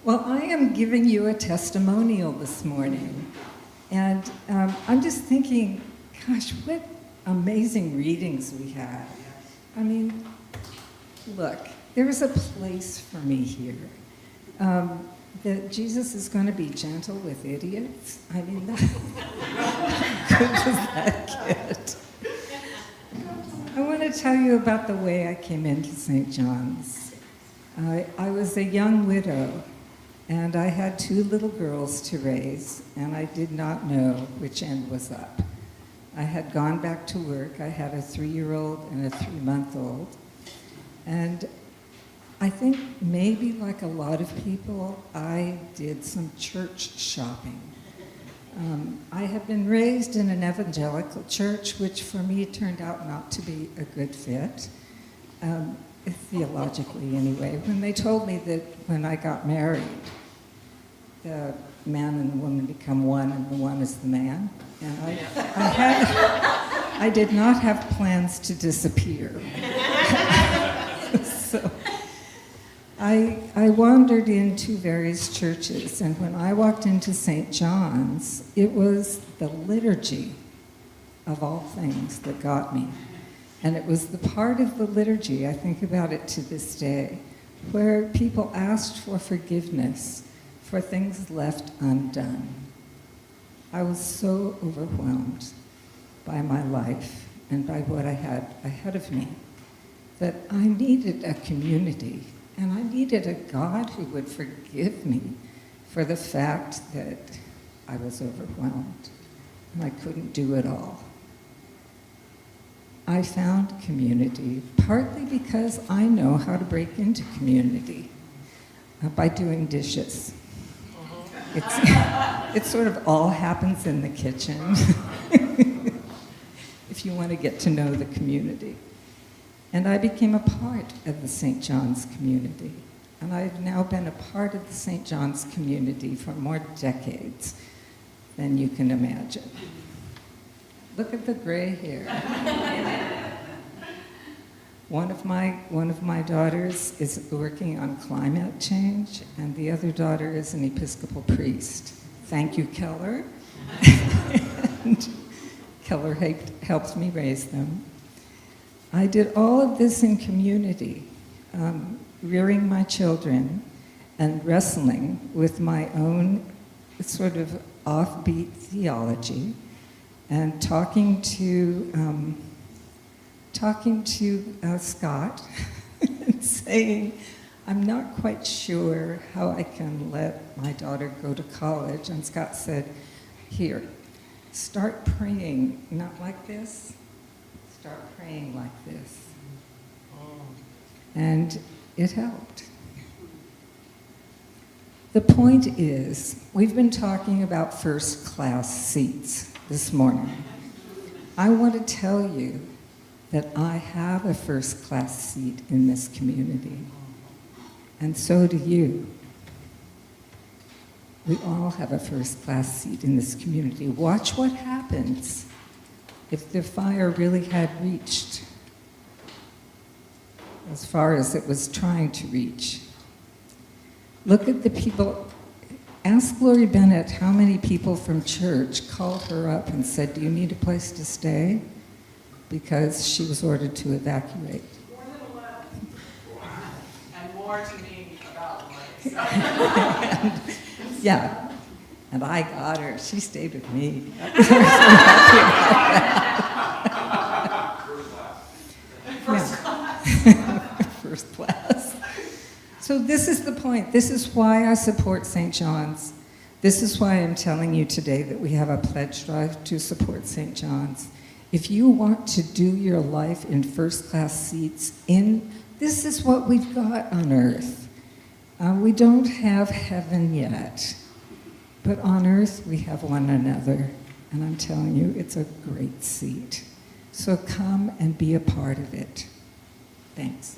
Well, I am giving you a testimonial this morning. And I'm just thinking, gosh, what amazing readings we had. I mean, look, there is a place for me here. That Jesus is going to be gentle with idiots. I mean, how good does that get? I want to tell you about the way I came into St. John's. I was a young widow, and I had 2 little girls to raise, and I did not know which end was up. I had gone back to work. I had a 3-year-old and a 3-month-old. And I think maybe like a lot of people, I did some church shopping. I had been raised in an evangelical church, which for me turned out not to be a good fit, theologically anyway. When they told me that when I got married, the man and the woman become one, and the one is the man. And I did not have plans to disappear. So I wandered into various churches, and when I walked into St. John's, it was the liturgy of all things that got me. And it was the part of the liturgy, I think about it to this day, where people asked for forgiveness for things left undone. I was so overwhelmed by my life and by what I had ahead of me that I needed a community, and I needed a God who would forgive me for the fact that I was overwhelmed and I couldn't do it all. I found community partly because I know how to break into community by doing dishes. It sort of all happens in the kitchen if you want to get to know the community. And I became a part of the St. John's community. And I've now been a part of the St. John's community for more decades than you can imagine. Look at the gray hair. One of my daughters is working on climate change, and the other daughter is an Episcopal priest. Thank you, Keller. And Keller helped me raise them. I did all of this in community, rearing my children and wrestling with my own sort of offbeat theology and talking to Scott and saying, I'm not quite sure how I can let my daughter go to college. And Scott said, here, start praying, not like this, start praying like this. And it helped. The point is, we've been talking about first-class seats this morning. I want to tell you that I have a first-class seat in this community, and so do you. We all have a first-class seat in this community. Watch what happens if the fire really had reached as far as it was trying to reach. Look at the people. Ask Glory Bennett how many people from church called her up and said, do you need a place to stay? Because she was ordered to evacuate. More than 11. And more to me about money. Yeah, and I got her. She stayed with me. I was so happy about that. First class. So this is the point. This is why I support St. John's. This is why I'm telling you today that we have a pledge drive to support St. John's. If you want to do your life in first-class seats, this is what we've got on earth. We don't have heaven yet, but on earth we have one another, and I'm telling you, it's a great seat. So come and be a part of it. Thanks.